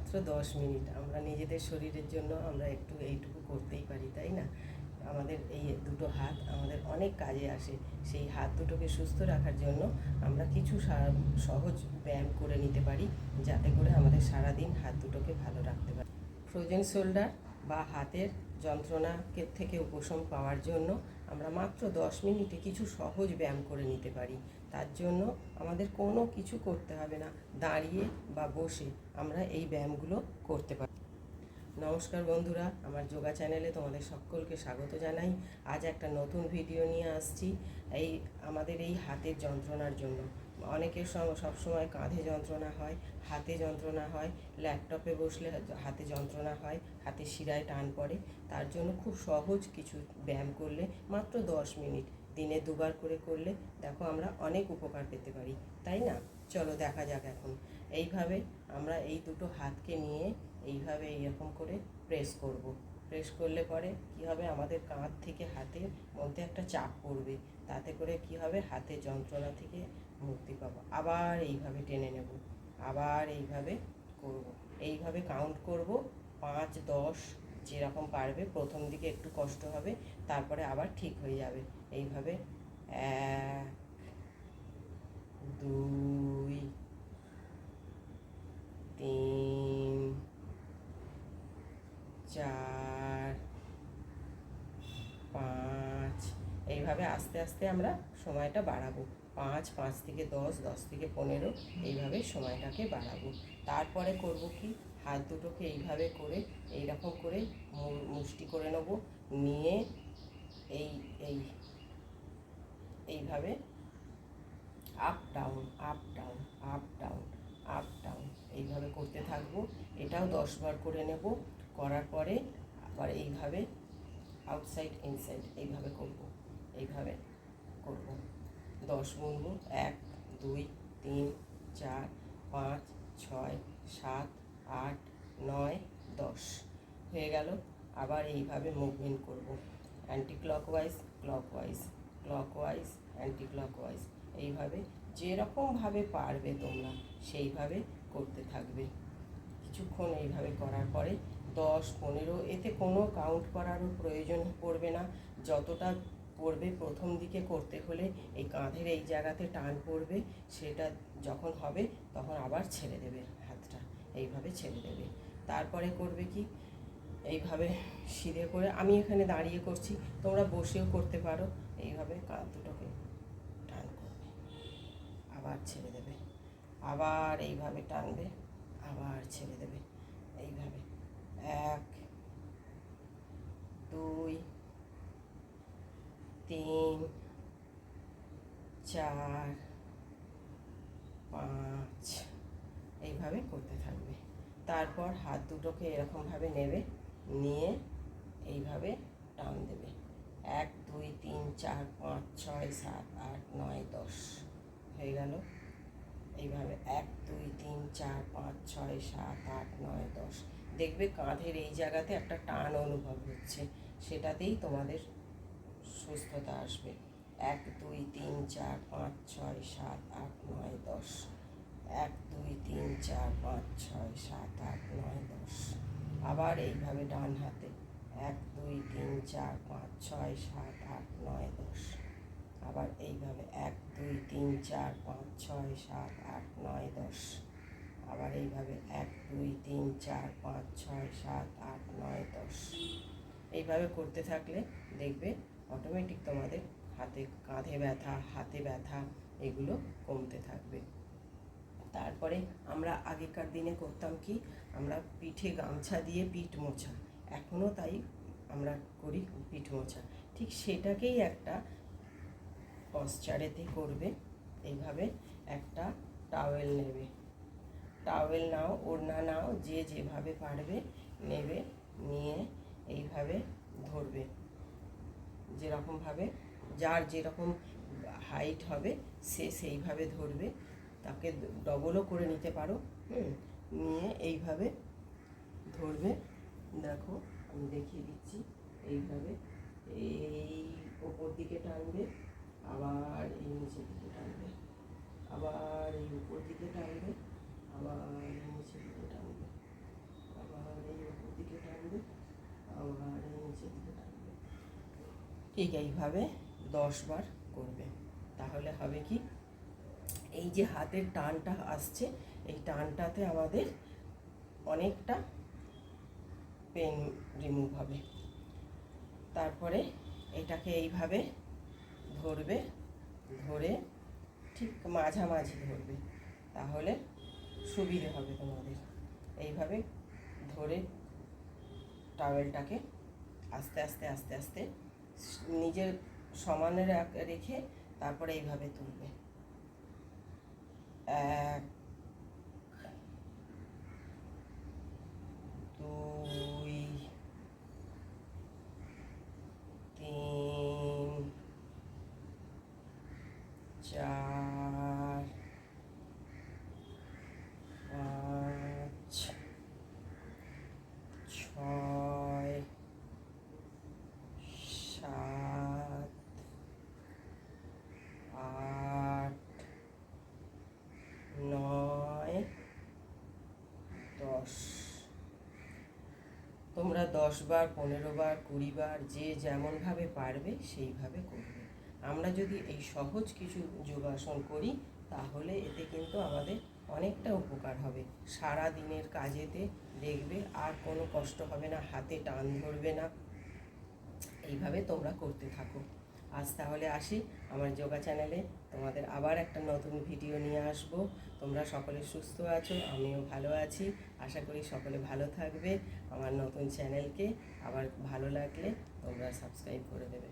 মাত্র 10 মিনিট। আমরা নিজেদের শরীরের জন্য আমরা একটু এইটুকু করতেই পারি, তাই না? আমাদের এই দুটো হাত আমাদের অনেক কাজে আসে। সেই হাত দুটোকে সুস্থ রাখার জন্য আমরা কিছু সহজ ব্যায়াম করে নিতে পারি, যাতে করে আমাদের সারাদিন হাত দুটোকে ভালো রাখতে পারি। ফ্রোজেন শোল্ডার বা হাতের যন্ত্রণাকে থেকে উপশম পাওয়ার জন্য আমরা মাত্র 10 মিনিটে কিছু সহজ ব্যায়াম করে নিতে পারি। তার জন্য আমাদের কোনো কিছু করতে হবে না, দাঁড়িয়ে বা বসে আমরা এই ব্যায়ামগুলো করতে পারি। নমস্কার বন্ধুরা, আমার যোগা চ্যানেলে তোমাদের সকলকে স্বাগত জানাই। আজ একটা নতুন ভিডিও নিয়ে আসছি আমাদের এই হাতের যন্ত্রণার জন্য। অনেকের সবসময় কাঁধে যন্ত্রণা হয়, হাতে যন্ত্রণা হয়, ল্যাপটপে বসলে হাতে যন্ত্রণা হয়, হাতে শিরায় টান পড়ে। তার জন্য খুব সহজ কিছু ব্যায়াম করলে মাত্র 10 মিনিট দিনে 2বার করে করলে দেখো আমরা অনেক উপকার পেতে পারি, তাই না? চলো দেখা যাক এখন। এইভাবে আমরা এই দুটো হাতকে নিয়ে এইভাবে এইরকম করে প্রেস করব। প্রেস করলে পরে কি হবে, আমাদের কাঁধ থেকে হাতের মধ্যে একটা চাপ পড়বে, তাতে করে কি হবে, হাতের যন্ত্রণা থেকে মুক্তি পাবো। আবার এইভাবে টেনে নেব, আবার এইভাবে করব। এইভাবে কাউন্ট করব 5, 10 যেরকম পারবে। প্রথম দিকে একটু কষ্ট হবে, তারপরে আবার ঠিক হয়ে যাবে। এইভাবে 1, 2, 3, 4, 5। এইভাবে আস্তে আস্তে আমরা সময়টা বাড়াবো। 5 থেকে 10, 10 থেকে 15 এইভাবে সময়টাকে বাড়াবো। তারপরে করব কি, হাত দুটোকে এইভাবে করে এইরকম করে মুষ্টি করে নেব, নিয়ে এই এই এইভাবে up down, up down, up down, up down এইভাবে করতে থাকবো। এটাও 10বার করে নেব। করার পরে আবার এইভাবে আউটসাইড ইনসাইড এইভাবে করব, এইভাবে করব। 10 গুনব, 1, 2, 3, 4, 5, 6, 7, 8, 9, 10 হয়ে গেল। আবার এইভাবে মুভমেন্ট করব, anti clockwise, clockwise, clockwise, anti clockwise. এইভাবে যেরকমভাবে পারবে তোমরা সেইভাবে করতে থাকবে। কিছুক্ষণ এইভাবে করার পরে 10, 15, এতে কোনো কাউন্ট করারও প্রয়োজন পড়বে না। যতটা পড়বে প্রথম দিকে করতে হলে এই কাঁধের এই জায়গাতে টান পড়বে, সেটা যখন হবে তখন আবার ছেড়ে দেবে, হাতটা এইভাবে ছেড়ে দেবে। তারপরে করবে কি, এইভাবে সিধে করে, আমি এখানে দাঁড়িয়ে করছি, তোমরা বসেও করতে পারো। এইভাবে কাঁধ দুটোকে টান করবে, আবার ছেড়ে দেবে, আবার এইভাবে টানবে, আবার ছেড়ে দেবে। এইভাবে 1, 2, 3, 4, 5 এইভাবে করতে থাকবে। তারপর হাত দুটোকে এরকমভাবে নেবে, নিয়ে এইভাবে টান দেবে। 1, 2, 3, 4, 5, 6, 7, 8, 9, 10 হয়ে গেল। এইভাবে 1, 2, 3, 4, 5, 6, 7, 8, 9, 10 দেখবে কাঁধের এই জায়গাতে একটা টান অনুভব হচ্ছে, সেটাতেই তোমাদের সুস্থতা আসবে। 1, 2, 3, 4, 5, 6, 7, 8, 9, 10 1, 2, 3, 4, 5, 6, 7, 8, 9, 10 আবার এইভাবে ডান হাতে 1, 2, 3, 4, 5, 6, 7, 8, 9, 10 আবার এইভাবে 1, 2, 3, 4, 5, 6, 7, 8, 9, 10 আবার এইভাবে 1, 2, 3, 4, 5, 6, 7, 8, 9, 10 এইভাবে করতে থাকলে দেখবে অটোমেটিক তোমাদের কাঁধে ব্যথা, হাতে ব্যথা এগুলো কমতে থাকবে। তারপরে আমরা আগেকার দিনে করতাম কি, আমরা পিঠে গামছা দিয়ে পিঠ মোছা, এখনও তাই আমরা করি পিঠ মোছা। ঠিক সেটাকেই একটা পশ্চারেতে করবে। এইভাবে একটা টাওয়েল নেবে, টাওয়েল নাও, ওড়না নাও, যে যেভাবে পারবে নেবে, নিয়ে এইভাবে ধরবে। যেরকমভাবে যার যেরকম হাইট হবে সে সেইভাবে ধরবে, তাকে ডবলও করে নিতে পারো। নিয়ে এইভাবে ধরবে, দেখো আমি দেখিয়ে দিচ্ছি। এইভাবে এই ওপর দিকে টানবে, আবার এই নিচের দিকে টানবে, আবার এই উপর দিকে টানবে, আবার এই নিচের দিকে টানবে, আবার নিচের দিকে টানবে। ঠিক এইভাবে 10 বার করবে। তাহলে হবে কি, এই যে হাতের টানটা আসছে, এই টানটাতে আমাদের অনেকটা পেন রিমুভ হবে। তারপরে এটাকে এইভাবে ধরবে, ধরে ঠিক মাঝামাঝি ধরবে, তাহলে সুবিধে হবে তোমাদের। এইভাবে ধরে টাওয়েলটাকে আস্তে আস্তে আস্তে আস্তে নিজের সমানে রেখে তারপরে এইভাবে তুলবে। 1 2 3 4 5 6 7 8 9 10। তোমরা 10 বার, 15 বার, 20 বার যে যেমনভাবে পারবে সেইভাবে করবে। আমরা যদি এই সহজ কিছু যোগাসন করি তাহলে এতে কিন্তু আমাদের অনেকটা উপকার হবে। সারা দিনের কাজেতে দেখবে আর কোনো কষ্ট হবে না, হাতে টান ধরবে না। এইভাবে তোমরা করতে থাকো। আজ তাহলে আসি, আমার যোগা চ্যানেলে তোমাদের আবার একটা নতুন ভিডিও নিয়ে আসব। তোমরা সকলে সুস্থ আছো, আমিও ভালো আছি। আশা করি সকলে ভালো থাকবে। আমার নতুন চ্যানেলকে আবার ভালো লাগলে তোমরা সাবস্ক্রাইব করে দেবে।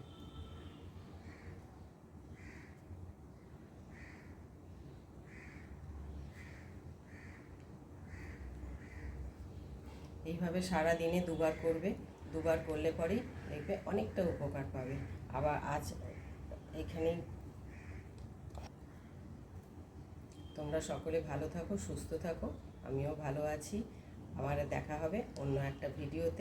এইভাবে সারা দিনে 2 বার করবে। 2 বার করলে পরেই দেখবে অনেকটা উপকার পাবে। আবার আজ এখানেই, তোমরা সকলে ভালো থাকো, সুস্থ থাকো, আমিও ভালো আছি। আবার দেখা হবে অন্য একটা ভিডিওতে।